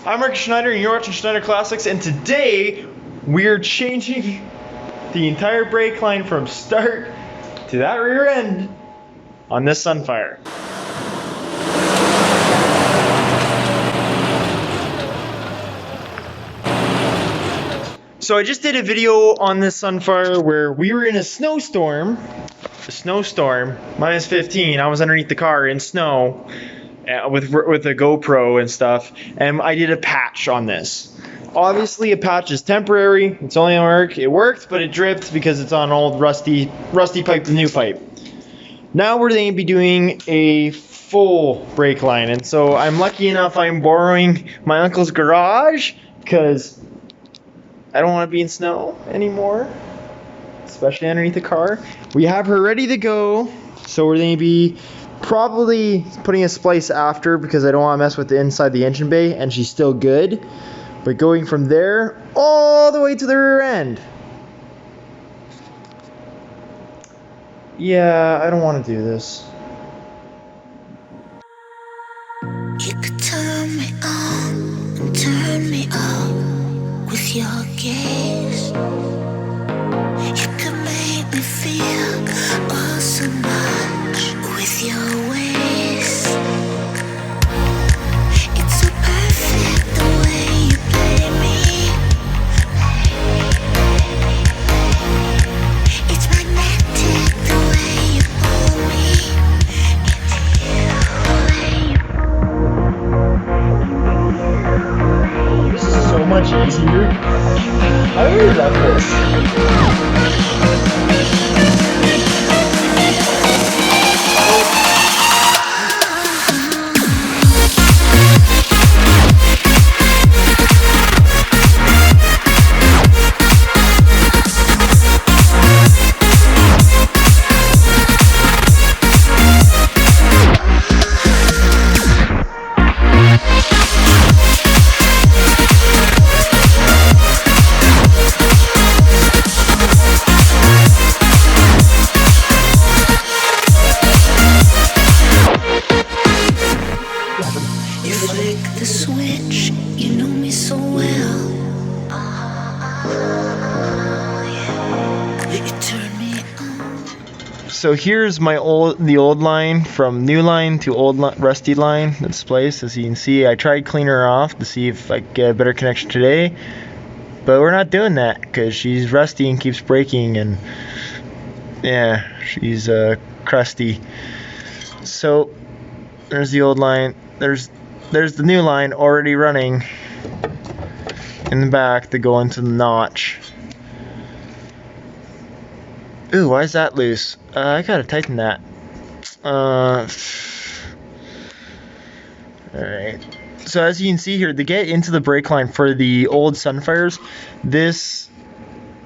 I'm Marcus Schneider and you're watching Schneider Classics, and today we're changing the entire brake line from start to that rear end on this Sunfire. So I just did a video on this Sunfire where we were in a snowstorm, minus 15. I was underneath the car in snow with a GoPro and stuff, and I did a patch on this. Obviously a patch is temporary, it's only gonna work. It worked, but it dripped because it's on old rusty pipe to new pipe. Now we're going to be doing a full brake line, and so I'm lucky enough I'm borrowing my uncle's garage because I don't want to be in snow anymore, especially underneath the car. We have her ready to go, so we're going to be probably putting a splice after because I don't want to mess with the inside the engine bay, and she's still good. But going from there all the way to the rear end. Yeah, I don't want to do this. You could turn me on and turn me off with your gaze. You could make me feel oh so much with your ways. It's so perfect the way you play me. It's magnetic the way you pull me into you. This is so much easier. I really love this. The switch, you know me so well. You turn me on. So here's the old line from new line to old rusty line that's spliced. As you can see, I tried cleaning her off to see if I could get a better connection today, but we're not doing that because she's rusty and keeps breaking, and yeah, she's crusty. So there's the old line. There's the new line already running in the back to go into the notch. Ooh, why is that loose? I gotta tighten that. Alright. So as you can see here, to get into the brake line for the old Sunfires, this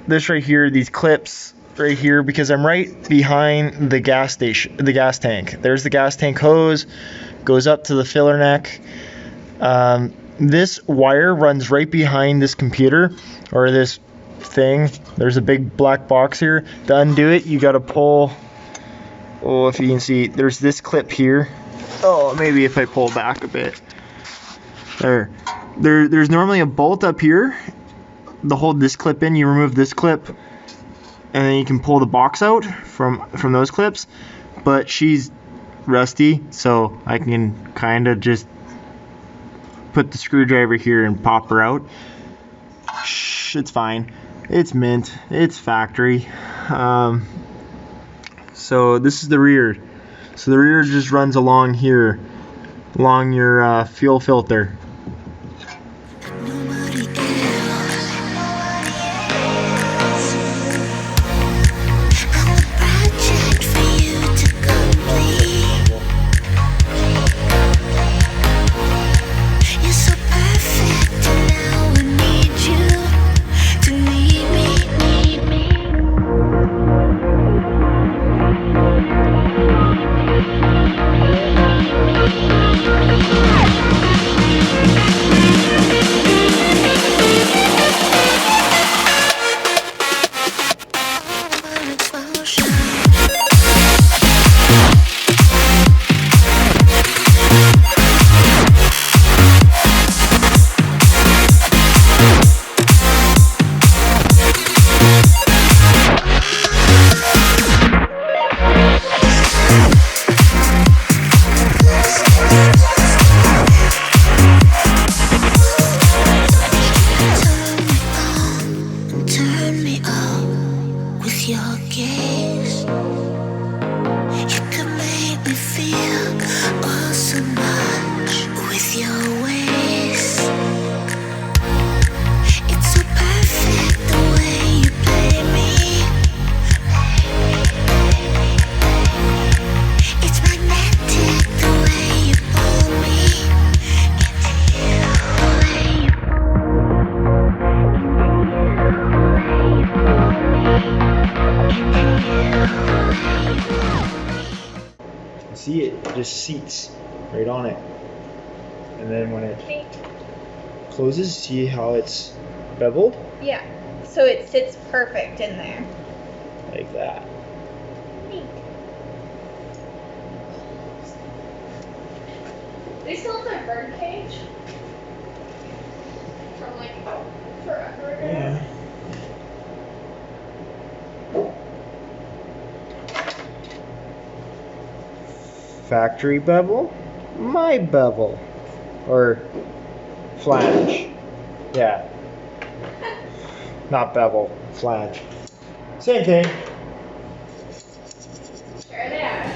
right here, these clips right here, because I'm right behind the gas station, the gas tank. There's the gas tank hose, goes up to the filler neck. This wire runs right behind this computer, or this thing. There's a big black box here. To undo it, you gotta pull, oh, if you can see, there's this clip here. Oh, maybe if I pull back a bit. There's normally a bolt up here to hold this clip in. You remove this clip, and then you can pull the box out from those clips. But she's rusty, so I can kind of just put the screwdriver here and pop her out. Shh, it's fine. It's mint. It's factory. So this is the rear. So the rear just runs along here, along your fuel filter. See it just seats right on it. And then when it closes, see how it's beveled? Yeah. So it sits perfect in there. Like that. Neat. They still have their bird cage from like forever ago. Yeah. Factory bevel, my bevel, or flange. Yeah. Not bevel, flange. Same thing. Sure they are.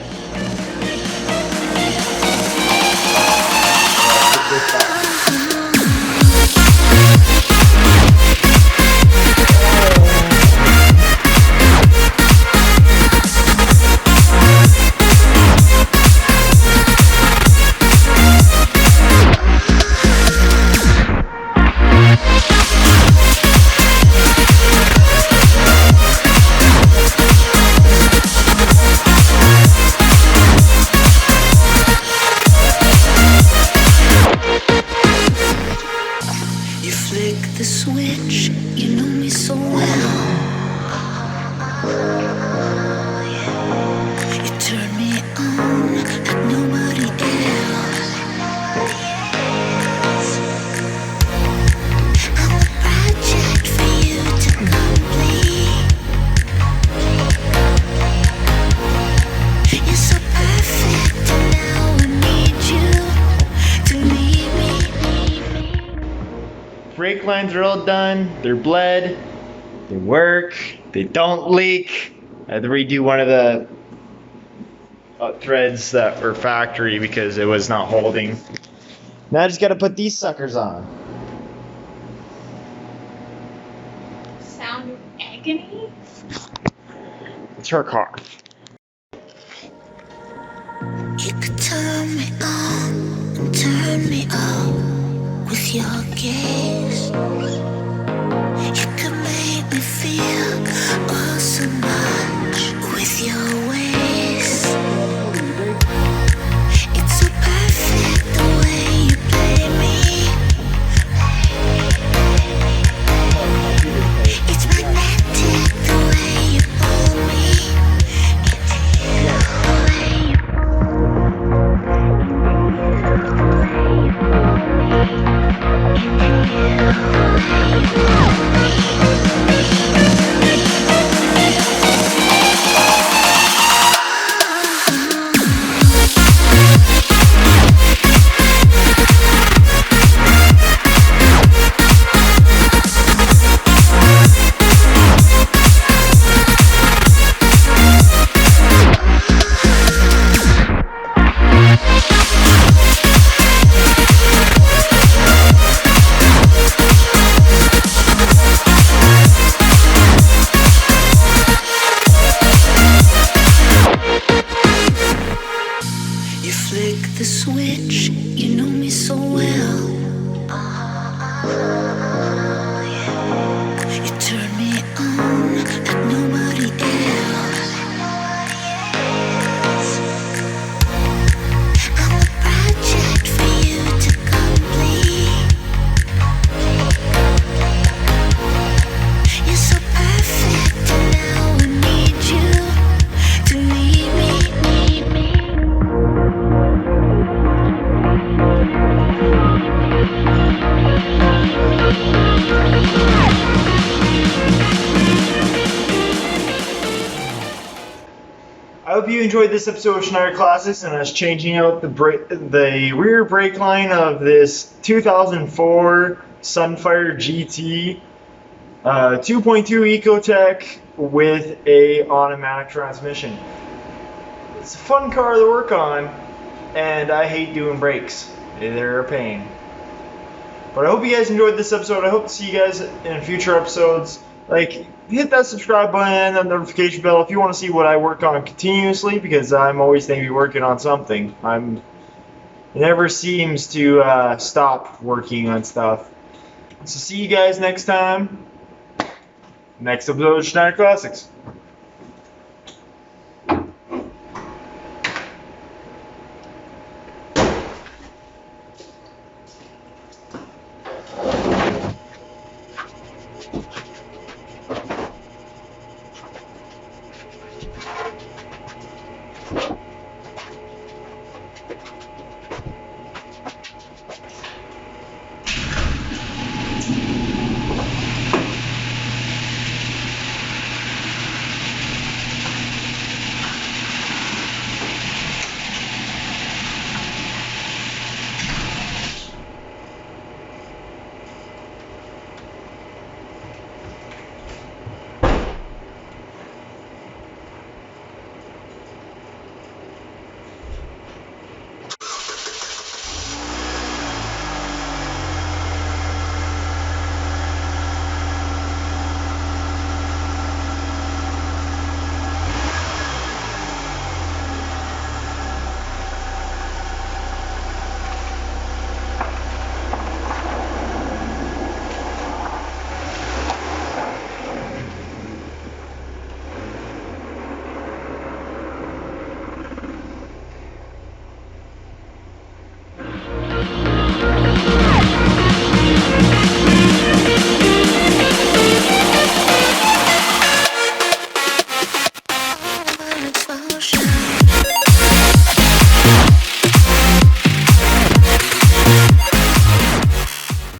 The switch, you know me so well. You turn me on like nobody else. I'm a project for you to complete. You're so perfect, and now I need you to lead me. Brake lines are all done. They're bled. They work. They don't leak. I had to redo one of the threads that were factory because it was not holding. Now I just got to put these suckers on. Sound of agony? It's her car. You could turn me on and turn me off with your gaze. You could make me feel oh so much with your ways. It's so perfect the way you play me. It's magnetic the way you pull me. The way you the switch, you know me so well. You turn me on like nobody else. I'm a project for you to complete. You're so perfect, and now I need you to lead me. I hope you enjoyed this episode of Schneider Classics and us changing out the rear brake line of this 2004 Sunfire GT 2.2 Ecotech with a automatic transmission. It's a fun car to work on, and I hate doing brakes. They're a pain. But I hope you guys enjoyed this episode. I hope to see you guys in future episodes. Like, hit that subscribe button and that notification bell if you want to see what I work on continuously, because I'm always thinking of working on something. It never seems to stop working on stuff. So see you guys next time. Next episode of Schneider Classics.